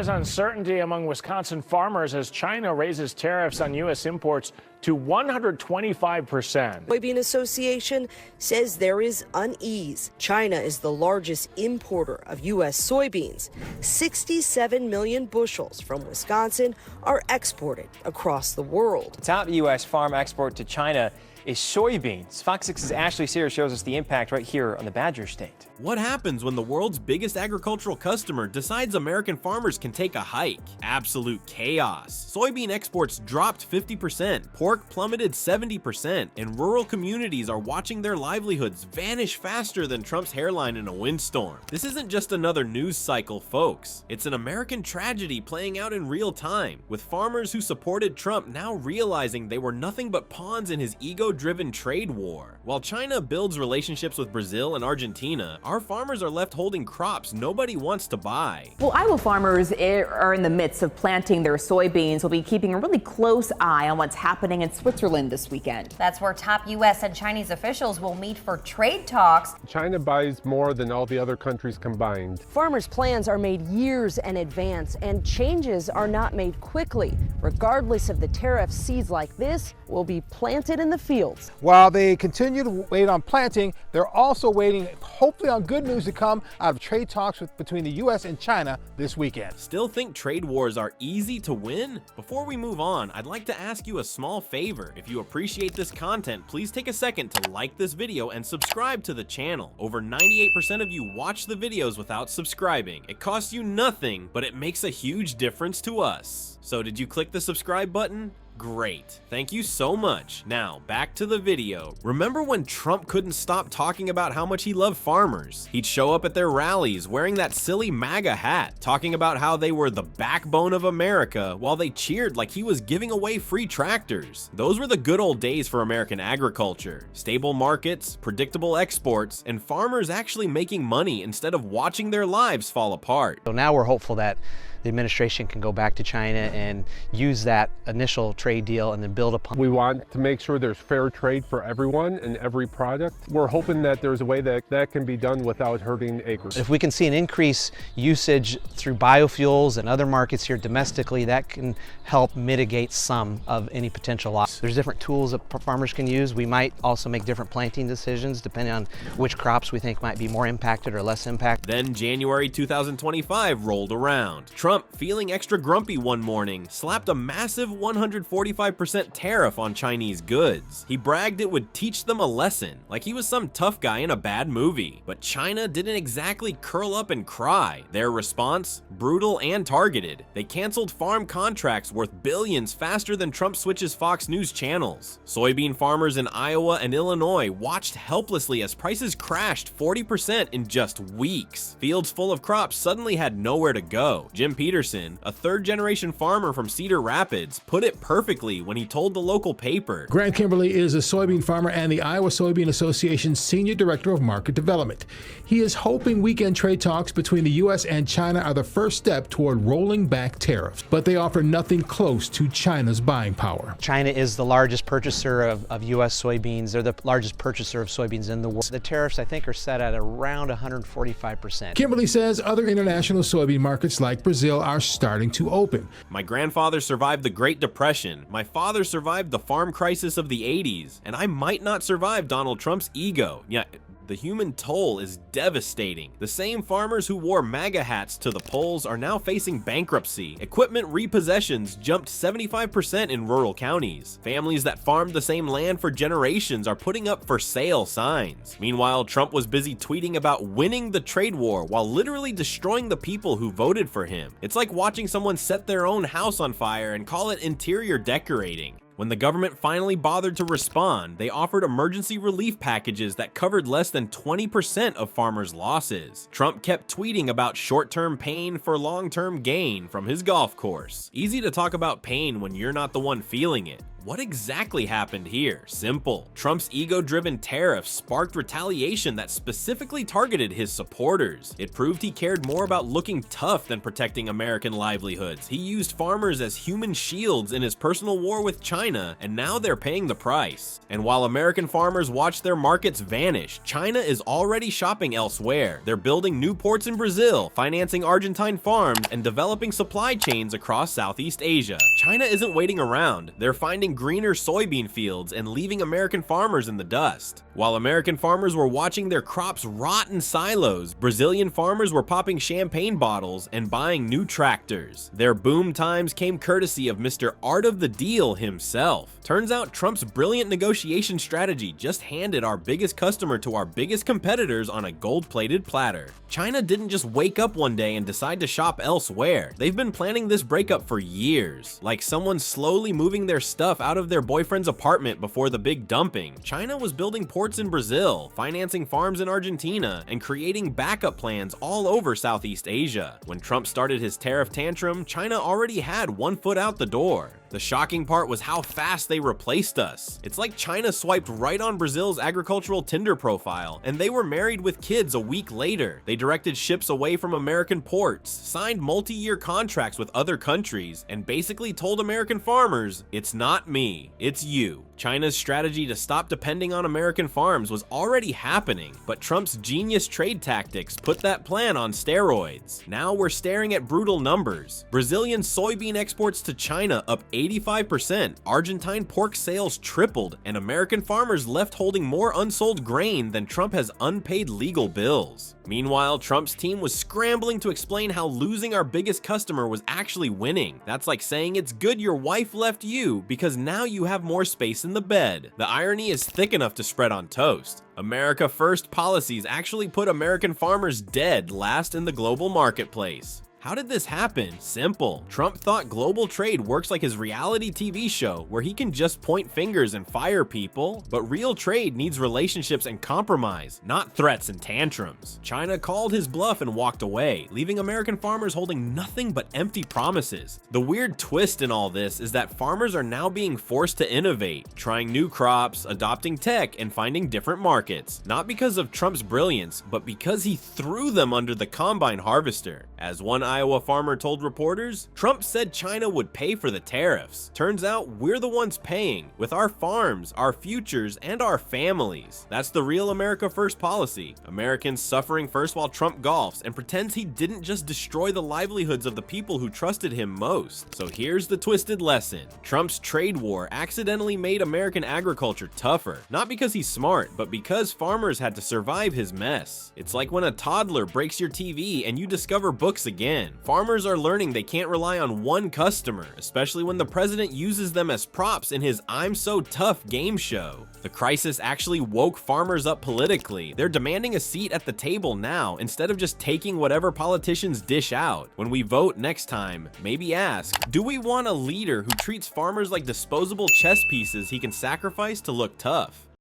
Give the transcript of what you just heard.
is uncertainty among Wisconsin farmers as China raises tariffs on U.S. imports to 125%. Soybean Association says there is unease. China is the largest importer of U.S. soybeans. 67 million bushels from Wisconsin are exported across the world. Top U.S. farm export to China is soybeans. Fox 6's Ashley Sears shows us the impact right here on the Badger State. What happens when the world's biggest agricultural customer decides American farmers can take a hike? Absolute chaos. Soybean exports dropped 50%, pork plummeted 70%, and rural communities are watching their livelihoods vanish faster than Trump's hairline in a windstorm. This isn't just another news cycle, folks. It's an American tragedy playing out in real time, with farmers who supported Trump now realizing they were nothing but pawns in his ego-driven trade war. While China builds relationships with Brazil and Argentina, our farmers are left holding crops nobody wants to buy. Well, Iowa farmers are in the midst of planting their soybeans. We'll be keeping a really close eye on what's happening in Switzerland this weekend. That's where top U.S. and Chinese officials will meet for trade talks. China buys more than all the other countries combined. Farmers' plans are made years in advance, and changes are not made quickly. Regardless of the tariff, seeds like this will be planted in the fields. While they continue to wait on planting, they're also waiting, hopefully, on good news to come out of trade talks between the U.S. and China this weekend. Still think trade wars are easy to win? Before we move on, I'd like to ask you a small favor. If you appreciate this content, please take a second to like this video and subscribe to the channel. Over 98% of you watch the videos without subscribing. It costs you nothing, but it makes a huge difference to us. So did you click the subscribe button? Great. Thank you so much. Now, back to the video. Remember when Trump couldn't stop talking about how much he loved farmers? He'd show up at their rallies wearing that silly MAGA hat, talking about how they were the backbone of America while they cheered like he was giving away free tractors. Those were the good old days for American agriculture. Stable markets, predictable exports, and farmers actually making money instead of watching their lives fall apart. So now we're hopeful that the administration can go back to China and use that initial trade deal and then build upon. We want to make sure there's fair trade for everyone and every product. We're hoping that there's a way that that can be done without hurting acres. If we can see an increase usage through biofuels and other markets here domestically, that can help mitigate some of any potential loss. There's different tools that farmers can use. We might also make different planting decisions depending on which crops we think might be more impacted or less impacted. Then January 2025 rolled around. Trump, feeling extra grumpy one morning, slapped a massive 145% tariff on Chinese goods. He bragged it would teach them a lesson, like he was some tough guy in a bad movie. But China didn't exactly curl up and cry. Their response? Brutal and targeted. They canceled farm contracts worth billions faster than Trump switches Fox News channels. Soybean farmers in Iowa and Illinois watched helplessly as prices crashed 40% in just weeks. Fields full of crops suddenly had nowhere to go. Jim Peterson, a third-generation farmer from Cedar Rapids, put it perfectly when he told the local paper. Grant Kimberly is a soybean farmer and the Iowa Soybean Association's Senior Director of Market Development. He is hoping weekend trade talks between the U.S. and China are the first step toward rolling back tariffs, but they offer nothing close to China's buying power. China is the largest purchaser of U.S. soybeans. They're the largest purchaser of soybeans in the world. The tariffs, I think, are set at around 145%. Kimberly says other international soybean markets like Brazil are starting to open. My grandfather survived the Great Depression. My father survived the farm crisis of the 80s. And I might not survive Donald Trump's ego. Yeah, the human toll is devastating. The same farmers who wore MAGA hats to the polls are now facing bankruptcy. Equipment repossessions jumped 75% in rural counties. Families that farmed the same land for generations are putting up for sale signs. Meanwhile, Trump was busy tweeting about winning the trade war while literally destroying the people who voted for him. It's like watching someone set their own house on fire and call it interior decorating. When the government finally bothered to respond, they offered emergency relief packages that covered less than 20% of farmers' losses. Trump kept tweeting about short-term pain for long-term gain from his golf course. Easy to talk about pain when you're not the one feeling it. What exactly happened here? Simple. Trump's ego-driven tariffs sparked retaliation that specifically targeted his supporters. It proved he cared more about looking tough than protecting American livelihoods. He used farmers as human shields in his personal war with China, and now they're paying the price. And while American farmers watch their markets vanish, China is already shopping elsewhere. They're building new ports in Brazil, financing Argentine farms, and developing supply chains across Southeast Asia. China isn't waiting around. They're finding greener soybean fields and leaving American farmers in the dust. While American farmers were watching their crops rot in silos, Brazilian farmers were popping champagne bottles and buying new tractors. Their boom times came courtesy of Mr. Art of the Deal himself. Turns out Trump's brilliant negotiation strategy just handed our biggest customer to our biggest competitors on a gold-plated platter. China didn't just wake up one day and decide to shop elsewhere. They've been planning this breakup for years. Like someone slowly moving their stuff out of their boyfriend's apartment before the big dumping. China was building ports in Brazil, financing farms in Argentina, and creating backup plans all over Southeast Asia. When Trump started his tariff tantrum, China already had one foot out the door. The shocking part was how fast they replaced us. It's like China swiped right on Brazil's agricultural Tinder profile, and they were married with kids a week later. They directed ships away from American ports, signed multi-year contracts with other countries, and basically told American farmers, "It's not me, it's you." China's strategy to stop depending on American farms was already happening, but Trump's genius trade tactics put that plan on steroids. Now we're staring at brutal numbers. Brazilian soybean exports to China up 85%, Argentine pork sales tripled, and American farmers left holding more unsold grain than Trump has unpaid legal bills. Meanwhile, Trump's team was scrambling to explain how losing our biggest customer was actually winning. That's like saying it's good your wife left you because now you have more space in the bed. The irony is thick enough to spread on toast. America First policies actually put American farmers dead last in the global marketplace. How did this happen? Simple. Trump thought global trade works like his reality TV show where he can just point fingers and fire people, but real trade needs relationships and compromise, not threats and tantrums. China called his bluff and walked away, leaving American farmers holding nothing but empty promises. The weird twist in all this is that farmers are now being forced to innovate, trying new crops, adopting tech, and finding different markets, not because of Trump's brilliance, but because he threw them under the combine harvester. As one Iowa farmer told reporters, Trump said China would pay for the tariffs. Turns out we're the ones paying with our farms, our futures, and our families. That's the real America First policy. Americans suffering first while Trump golfs and pretends he didn't just destroy the livelihoods of the people who trusted him most. So here's the twisted lesson. Trump's trade war accidentally made American agriculture tougher, not because he's smart, but because farmers had to survive his mess. It's like when a toddler breaks your TV and you discover books again. Farmers are learning they can't rely on one customer, especially when the president uses them as props in his I'm So Tough game show. The crisis actually woke farmers up politically. They're demanding a seat at the table now instead of just taking whatever politicians dish out. When we vote next time, maybe ask, do we want a leader who treats farmers like disposable chess pieces he can sacrifice to look tough?